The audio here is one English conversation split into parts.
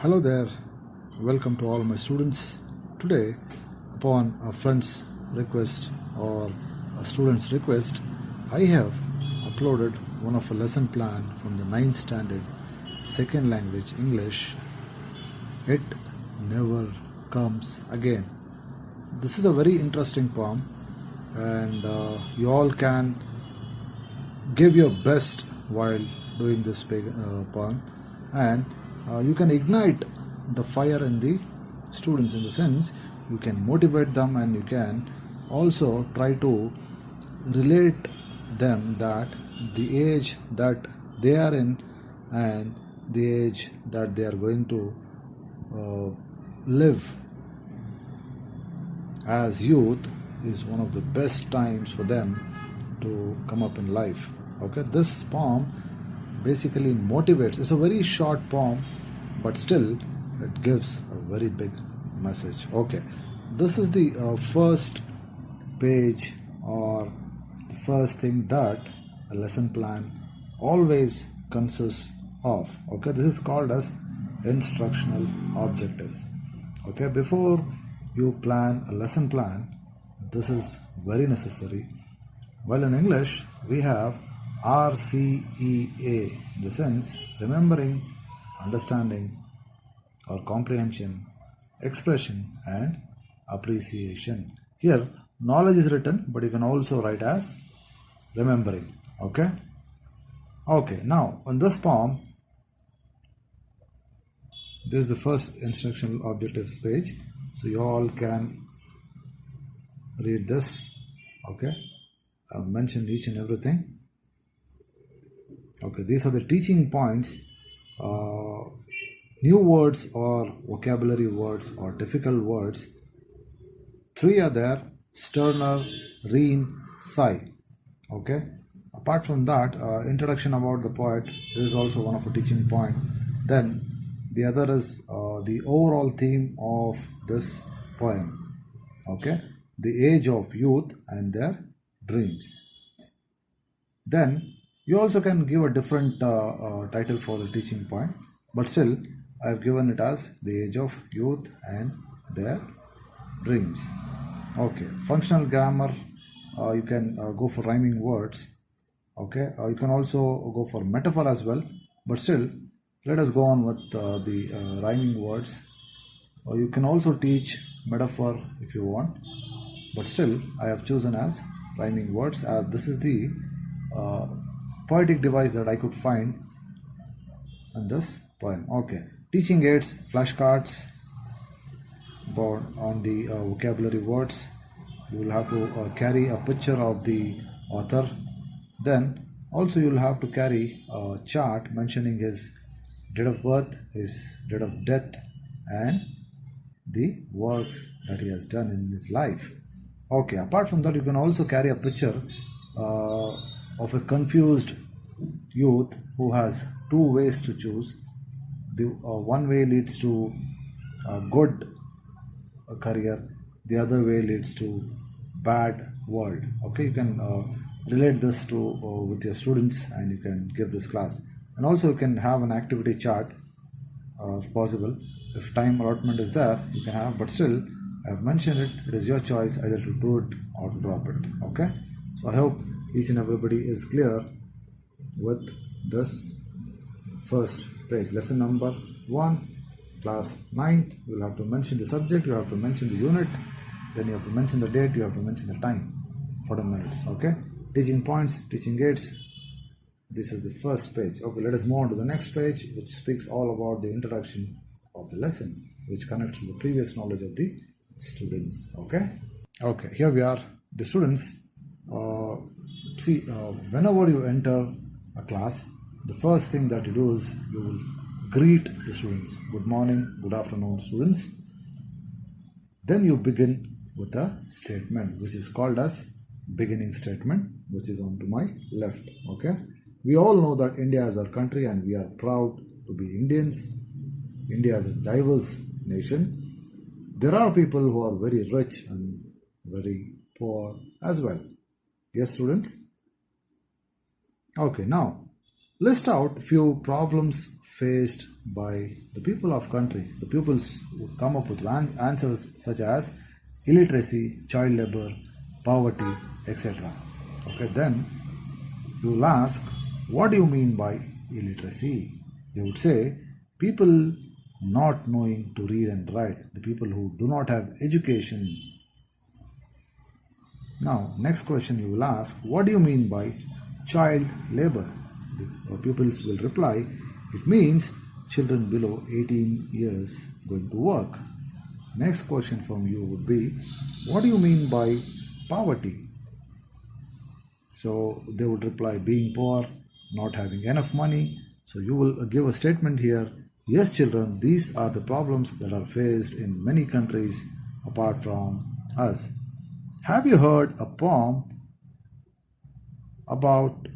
Hello there, welcome to all my students. Today, upon a friend's request or a student's request, I have uploaded one of a lesson plan from the 9th standard, second language English. It never comes again. This is a very interesting poem, and you all can give your best while doing this poem, and you can ignite the fire in the students, in the sense you can motivate them, and you can also try to relate them that the age that they are in and the age that they are going to live as youth is one of the best times for them to come up in life. Okay, this poem basically motivates. It's a very short poem, but still it gives a very big message. Okay, this is the first page, or the first thing that a lesson plan always consists of. Okay, this is called as instructional objectives. Okay, before you plan a lesson plan, this is very necessary. Well, in English we have RCEA, in the sense remembering, understanding or comprehension, expression and appreciation. Here knowledge is written, but you can also write as remembering. Okay, now on this poem, this is the first instructional objectives page, so you all can read this. Okay, I've mentioned each and everything. Okay, these are the teaching points. New words or vocabulary words or difficult words, 3 are there: sterner, reen, sigh. Okay, apart from that, introduction about the poet, this is also one of a teaching point. Then the other is the overall theme of this poem. Okay, the age of youth and their dreams. Then you also can give a different title for the teaching point, but still I have given it as the age of youth and their dreams. Okay, functional grammar, you can go for rhyming words. Okay, you can also go for metaphor as well, but still let us go on with the rhyming words. You can also teach metaphor if you want, but still I have chosen as rhyming words, as this is the poetic device that I could find in this poem. Okay, teaching aids, flashcards on the vocabulary words. You will have to carry a picture of the author. Then also you will have to carry a chart mentioning his date of birth, his date of death and the works that he has done in his life. Okay, apart from that, you can also carry a picture of a confused youth who has 2 ways to choose. The one way leads to a good career, the other way leads to bad world. Okay, you can relate this to with your students, and you can give this class. And also you can have an activity chart if possible. If time allotment is there, you can have, but still I have mentioned it. It is your choice either to do it or to drop it. Okay, so I hope each and everybody is clear with this first page. Lesson number 1, class 9th. You will have to mention the subject, you have to mention the unit, then you have to mention the date, you have to mention the time, 40 minutes. Okay, teaching points, teaching aids. This is the first page. Okay, let us move on to the next page, which speaks all about the introduction of the lesson, which connects to the previous knowledge of the students. Okay, here we are, the students. Whenever you enter a class, the first thing that you do is you will greet the students. Good morning, good afternoon, students. Then you begin with a statement, which is called as beginning statement, which is on to my left. Okay, we all know that India is our country and we are proud to be Indians. India is a diverse nation. There are people who are very rich and very poor as well. Yes, students? Okay, now List out few problems faced by the people of country. The pupils would come up with answers such as illiteracy, child labor, poverty, etc. Okay, then you will ask, what do you mean by illiteracy? They would say, people not knowing to read and write, the people who do not have education. Now, next question you will ask, what do you mean by child labor? The pupils will reply, it means children below 18 years going to work. Next question from you would be, what do you mean by poverty? So they would reply, being poor, not having enough money. So you will give a statement here, yes children, these are the problems that are faced in many countries apart from us. Have you heard a poem about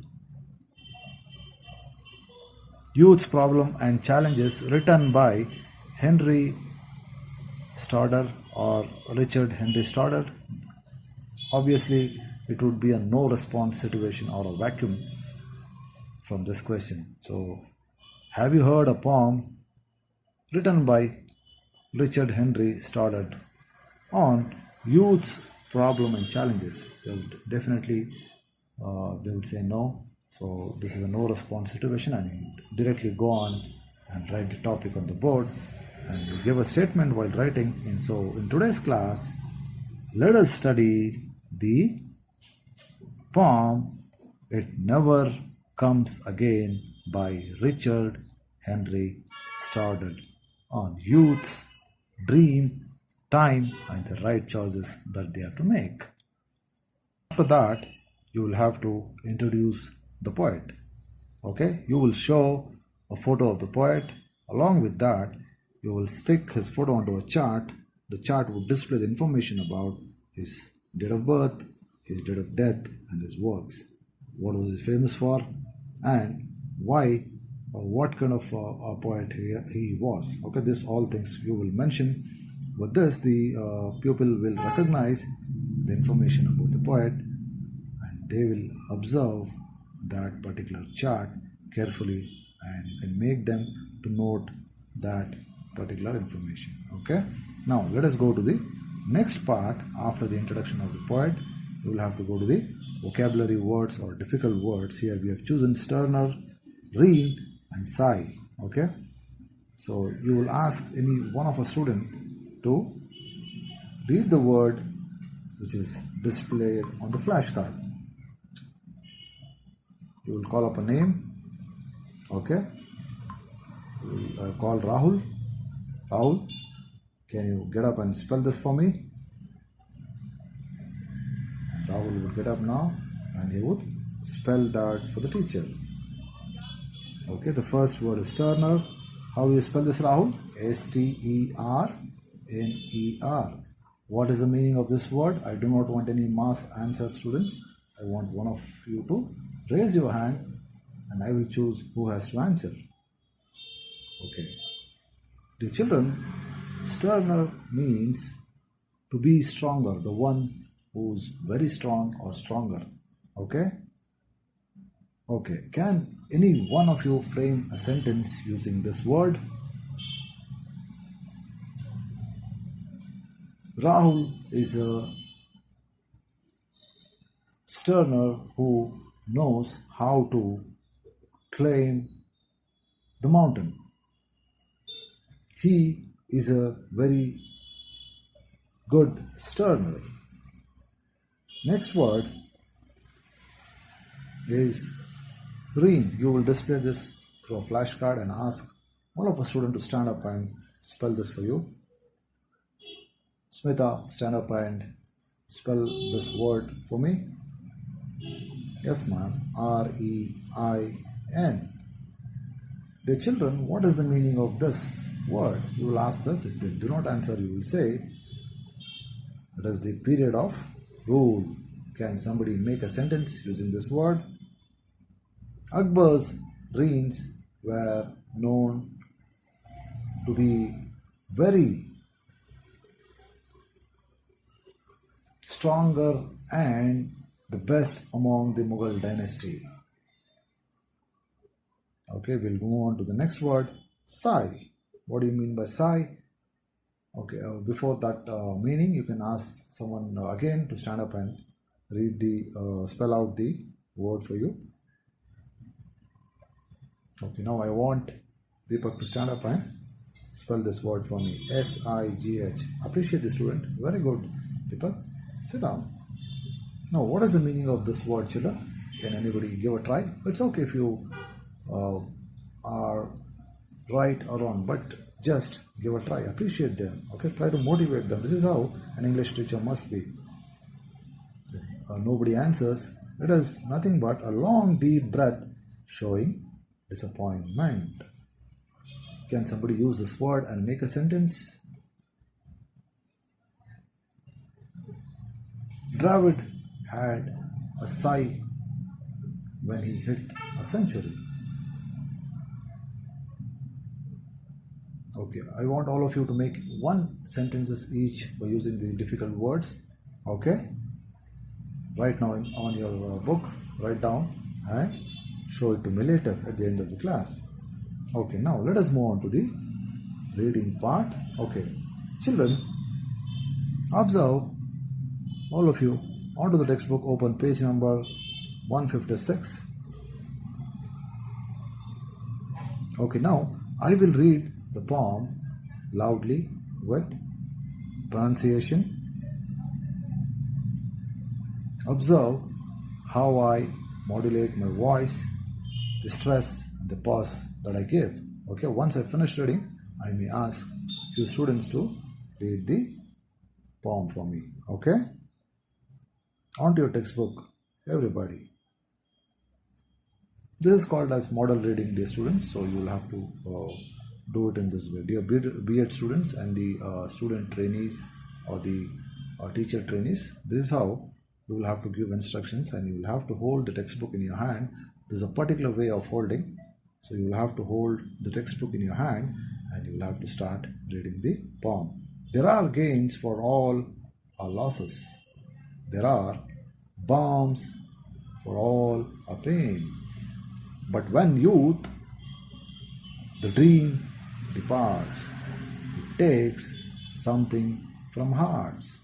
youth's problem and challenges written by Henry Stoddard or Richard Henry Stoddard? Obviously, it would be a no response situation or a vacuum from this question. So, have you heard a poem written by Richard Henry Stoddard on youth's problem and challenges? So, definitely they would say no. So, this is a no response situation, and you directly go on and write the topic on the board and you give a statement while writing. And so, in today's class, let us study the poem It Never Comes Again by Richard Henry Stoddard on youth's dream, time and the right choices that they have to make. After that, you will have to introduce the poet. Okay, you will show a photo of the poet. Along with that, you will stick his photo onto a chart. The chart would display the information about his date of birth, his date of death, and his works. What was he famous for, and why, or what kind of a poet he was. Okay, this all things you will mention. With this, the pupil will recognize the information about the poet, and they will observe that particular chart carefully, and you can make them to note that particular information. Okay, now let us go to the next part. After the introduction of the poet, you will have to go to the vocabulary words or difficult words. Here we have chosen sterner, read and sigh. Okay, so you will ask any one of a student to read the word which is displayed on the flashcard. You will call up a name. Okay, you will call Rahul. Rahul, can you get up and spell this for me? And Rahul would get up now and he would spell that for the teacher. Okay, the first word is sterner. How do you spell this, Rahul? S-T-E-R-N-E-R. What is the meaning of this word? I do not want any mass answer, students. I want one of you to raise your hand and I will choose who has to answer. Okay. Dear children, sterner means to be stronger, the one who's very strong or stronger. Okay? Okay. Can any one of you frame a sentence using this word? Rahul is a sterner who knows how to climb the mountain. He is a very good sterner. Next word is green. You will display this through a flashcard and ask one of a student to stand up and spell this for you. Smita, stand up and spell this word for me. Yes, ma'am. R-E-I-N. Dear children, what is the meaning of this word? You will ask this. If you do not answer, you will say, it is the period of rule. Can somebody make a sentence using this word? Akbar's reigns were known to be very stronger and the best among the Mughal dynasty. Okay, we'll move on to the next word, sigh. What do you mean by sigh? Okay, before that meaning, you can ask someone again to stand up and read spell out the word for you. Okay, now I want Deepak to stand up and spell this word for me. S-I-G-H. Appreciate the student. Very good. Deepak, sit down. Now, what is the meaning of this word, children? Can anybody give a try? It's okay if you are right or wrong, but just give a try. Appreciate them. Okay, try to motivate them. This is how an English teacher must be. Nobody answers. It is nothing but a long, deep breath showing disappointment. Can somebody use this word and make a sentence? David had a sigh when he hit a century. Okay, I want all of you to make one sentences each by using the difficult words. Okay, write now on your book, write down and show it to me later at the end of the class. Okay, now let us move on to the reading part. Okay, children, observe, all of you, onto the textbook, open page number 156. Okay, now I will read the poem loudly with pronunciation. Observe how I modulate my voice, the stress and the pause that I give. Okay, once I finish reading, I may ask few students to read the poem for me. Okay, onto your textbook, everybody. This is called as model reading, dear students, so you will have to do it in this way. Dear B.Ed students and the student trainees or the teacher trainees, this is how you will have to give instructions, and you will have to hold the textbook in your hand. There is a particular way of holding, so you will have to hold the textbook in your hand and you will have to start reading the poem. There are gains for all our losses. There are balms for all our pain. But when youth, the dream departs, it takes something from hearts,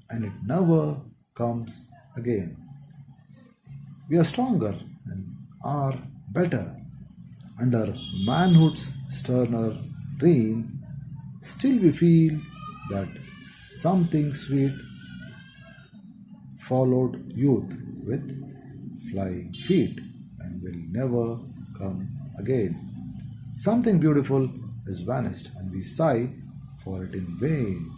and it never comes again. We are stronger and are better under manhood's sterner reign. Still we feel that something sweet followed youth with flying feet and will never come again. Something beautiful is vanished, and we sigh for it in vain.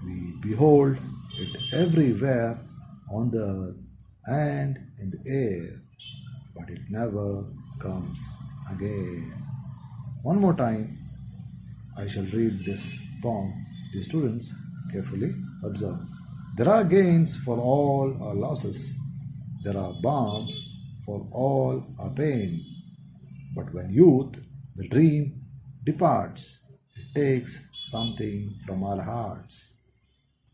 We behold it everywhere on the earth and in the air, but it never comes again. One more time, I shall read this poem. Dear students, carefully observe. There are gains for all our losses. There are balms for all our pain. But when youth, the dream, departs, it takes something from our hearts,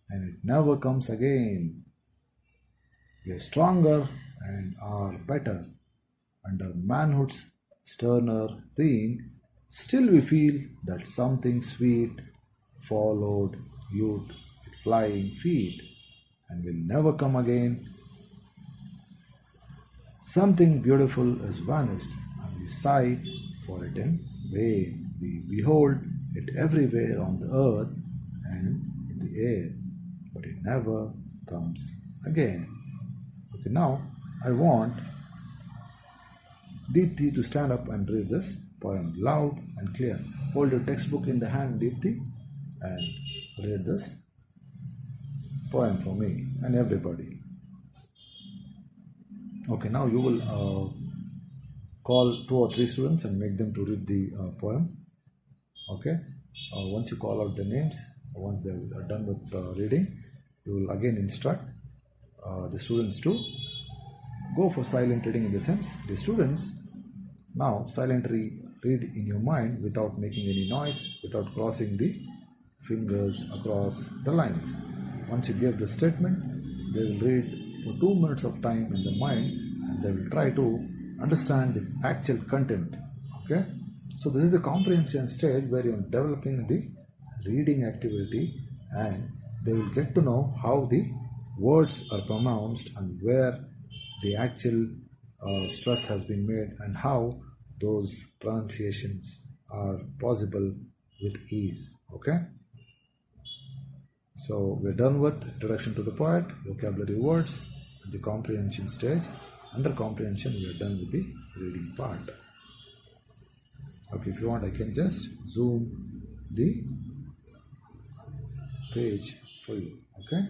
and it never comes again. We are stronger and are better under manhood's sterner reign. Still we feel that something sweet followed youth with flying feet and will never come again. Something beautiful is vanished, and we sigh for it in vain. We behold it everywhere on the earth and in the air, but it never comes again. Okay, now I want Deepthi to stand up and read this poem loud and clear. Hold your textbook in the hand, Deepthi, and read this poem for me and everybody. Okay, now you will call 2 or 3 students and make them to read the poem. Okay, once you call out the names, once they are done with reading, you will again instruct the students to go for silent reading, in the sense, the students now silently read in your mind without making any noise, without crossing the fingers across the lines. Once you give the statement, they will read for 2 minutes of time in the mind, and they will try to understand the actual content. Okay, so this is the comprehension stage where you are developing the reading activity, and they will get to know how the words are pronounced and where the actual stress has been made and how those pronunciations are possible with ease. Okay, so we're done with introduction to the poet, vocabulary words at the comprehension stage. Under comprehension, we are done with the reading part. Okay, if you want, I can just zoom the page for you. Okay,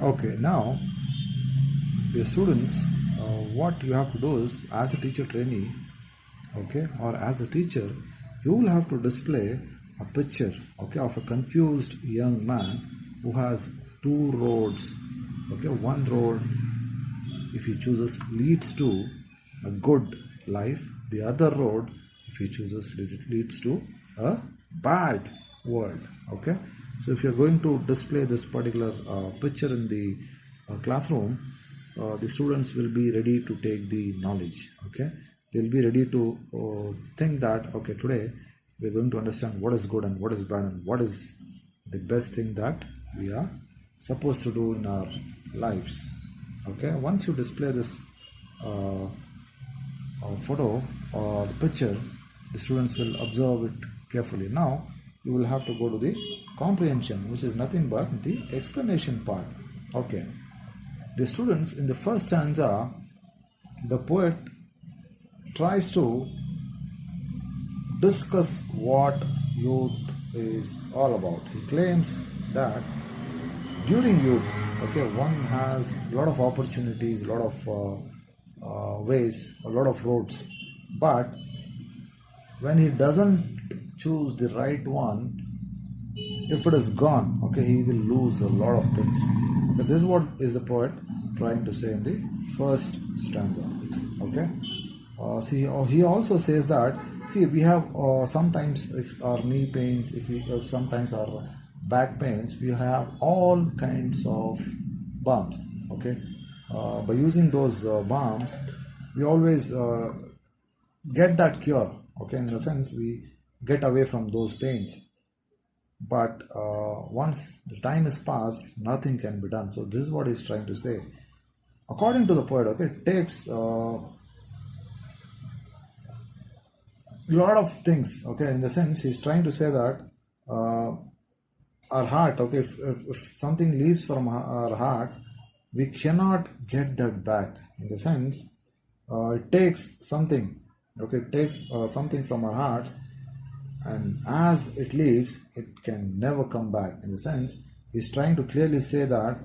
okay, now the students, what you have to do is, as a teacher trainee, okay, or as a teacher, you will have to display a picture, okay, of a confused young man who has two roads. Okay, one road, if he chooses, leads to a good life. The other road, if he chooses, leads to a bad world. Okay, so if you're going to display this particular picture in the classroom, the students will be ready to take the knowledge. Okay, they'll be ready to think that, okay, today we're going to understand what is good and what is bad and what is the best thing that we are supposed to do in our lives. Okay, once you display this photo or the picture, the students will observe it carefully. Now you will have to go to the comprehension, which is nothing but the explanation part. Okay, the students, in the first stanza, the poet tries to discuss what youth is all about. He claims that during youth, okay, one has a lot of opportunities, a lot of ways, a lot of roads, but when he doesn't choose the right one, if it is gone, okay, he will lose a lot of things. Okay, this is what is the poet trying to say in the first stanza. Okay, see, he also says that, see, we have sometimes, if our knee pains, if sometimes our back pains, we have all kinds of balms. Okay, by using those balms, we always get that cure. Okay, in the sense, we get away from those pains. But once the time is passed, nothing can be done. So this is what he's trying to say. According to the poet, okay, it takes a lot of things. Okay, in the sense, he's trying to say that our heart, okay, if something leaves from our heart, we cannot get that back. In the sense, it takes something. Okay, it takes something from our hearts, and as it leaves, it can never come back. In the sense, he's trying to clearly say that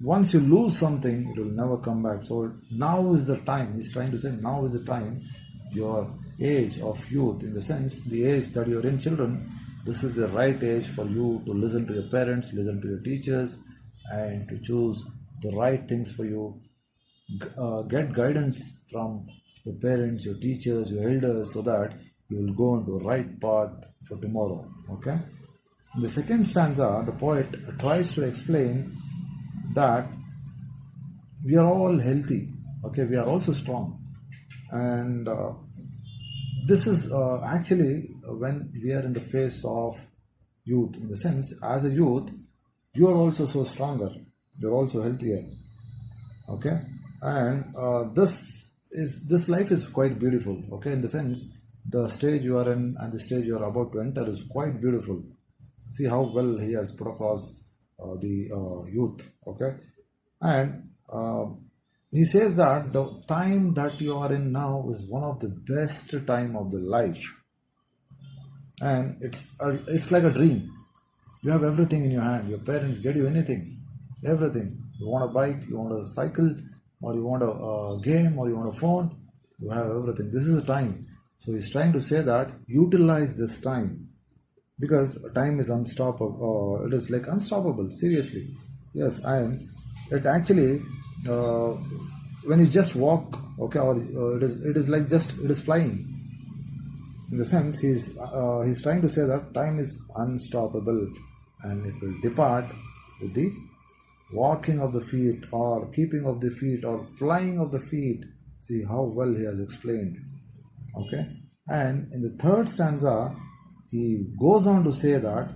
once you lose something, it will never come back. So now is the time. He's trying to say, now is the time. Your age of youth, in the sense, the age that you're in, children, this is the right age for you to listen to your parents, listen to your teachers, and to choose the right things for you. Get guidance from your parents, your teachers, your elders, so that you will go into the right path for tomorrow. Okay. In the second stanza, the poet tries to explain that we are all healthy. Okay, we are also strong, and this is actually when we are in the phase of youth. In the sense, as a youth, you are also so stronger. You are also healthier. Okay, and this life is quite beautiful. Okay, in the sense, the stage you are in and the stage you are about to enter is quite beautiful. See how well he has put across the youth. Okay, and he says that the time that you are in now is one of the best time of the life, and it's like a dream. You have everything in your hand. Your parents get you anything, everything. You want a bike, you want a cycle, or you want a game, or you want a phone. You have everything. This is a time. So he's trying to say that utilize this time, because time is unstoppable. It is like unstoppable. Seriously, yes. And it actually, when you just walk, okay, or it is like just it is flying. In the sense, he's trying to say that time is unstoppable, and it will depart with the walking of the feet or keeping of the feet or flying of the feet. See how well he has explained. Okay, and in the third stanza he goes on to say that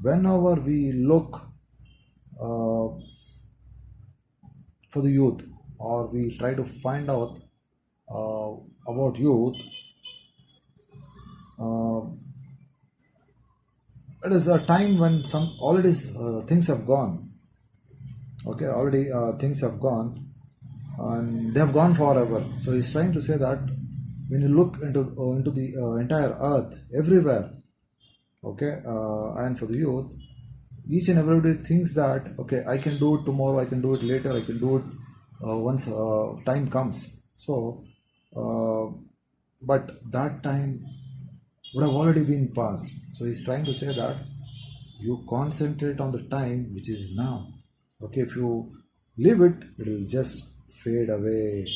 whenever we look for the youth or we try to find out about youth, it is a time when some already things have gone. Okay, already things have gone and they have gone forever. So he's trying to say that when you look into the entire earth, everywhere, okay, and for the youth, each and everybody thinks that, okay, I can do it tomorrow, I can do it later, I can do it once time comes. So, but that time would have already been passed. So he's trying to say that you concentrate on the time which is now. Okay, if you leave it, it will just fade away.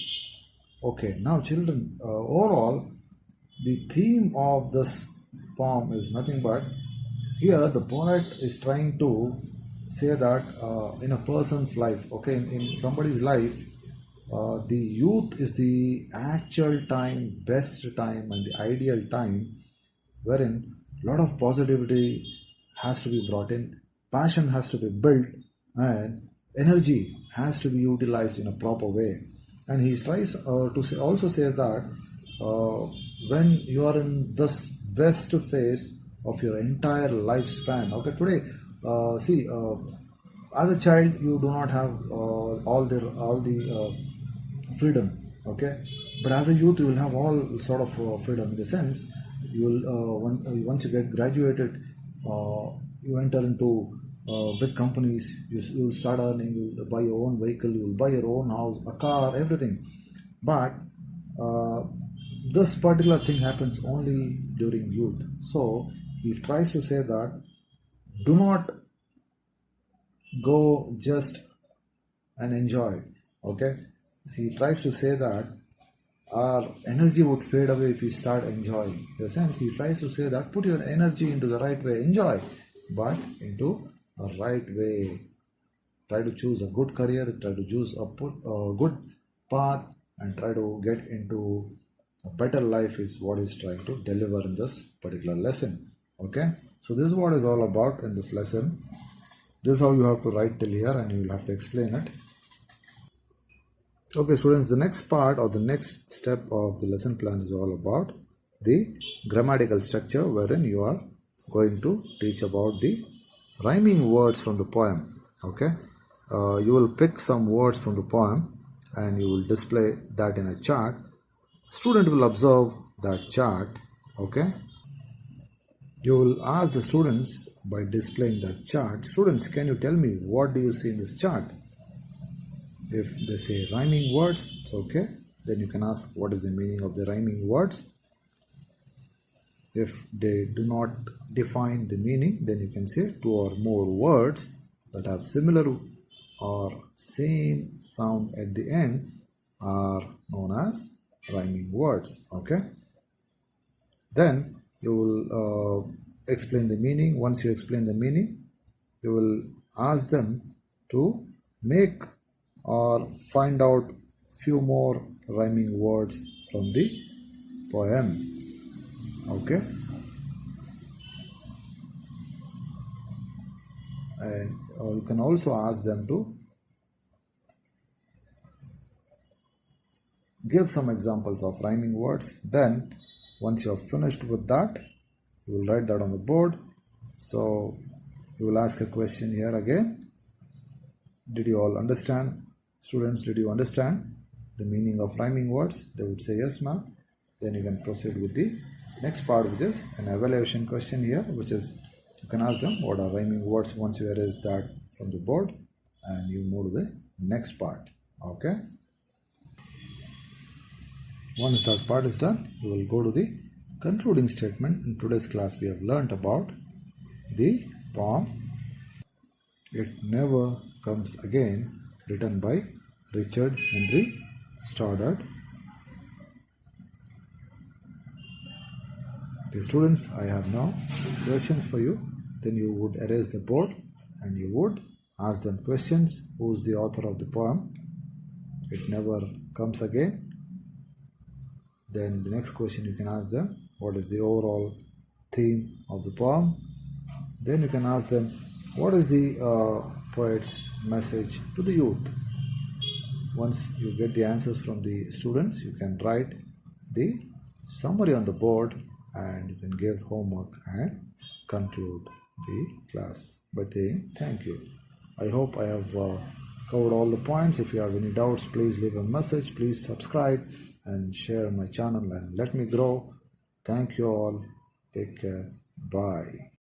Okay, now children, overall, the theme of this poem is nothing but, here the poet is trying to say that in a person's life, okay, in somebody's life, the youth is the actual time, best time and the ideal time wherein a lot of positivity has to be brought in, passion has to be built, and energy has to be utilized in a proper way. And he tries to say, also says that when you are in this best phase of your entire lifespan, okay, today, see, as a child you do not have all the freedom, okay, but as a youth you will have all sort of freedom, in the sense you will once you get graduated, you enter into big companies, you will start earning, you will buy your own vehicle, you will buy your own house, a car, everything. But this particular thing happens only during youth. So he tries to say that do not go just and enjoy. Okay, he tries to say that our energy would fade away if we start enjoying. In the sense, he tries to say that put your energy into the right way, enjoy, but into a right way. Try to choose a good career, try to choose a good path, and try to get into a better life is what he's trying to deliver in this particular lesson. Okay, so this is what is all about in this lesson. This is how you have to write till here, and you will have to explain it. Okay, students, the next part or the next step of the lesson plan is all about the grammatical structure, wherein you are going to teach about the rhyming words from the poem. Okay, you will pick some words from the poem and you will display that in a chart. Student will observe that chart. Okay, you will ask the students by displaying that chart, students, can you tell me what do you see in this chart? If they say rhyming words, it's okay. Then you can ask what is the meaning of the rhyming words. If they do not define the meaning, then you can say two or more words that have similar or same sound at the end are known as rhyming words. Okay. Then you will explain the meaning. Once you explain the meaning, you will ask them to make or find out few more rhyming words from the poem. Okay, and you can also ask them to give some examples of rhyming words. Then once you are finished with that, you will write that on the board. So you will ask a question here again. Did you all understand? Students, did you understand the meaning of rhyming words? They would say yes, ma'am. Then you can proceed with the next part, which is an evaluation question here, which is you can ask them what are rhyming words once you erase that from the board and you move to the next part. Okay. Once that part is done, you will go to the concluding statement. In today's class, we have learnt about the poem It Never Comes Again, written by Richard Henry Stoddard. Dear students, I have now questions for you. Then you would erase the board and you would ask them questions. Who's the author of the poem? It never comes again. Then the next question you can ask them, what is the overall theme of the poem? Then you can ask them, what is the poet's message to the youth? Once you get the answers from the students, you can write the summary on the board and you can give homework and conclude the class by saying thank you. I hope I have covered all the points. If you have any doubts, please leave a message. Please subscribe and share my channel and let me grow. Thank you all. Take care. Bye.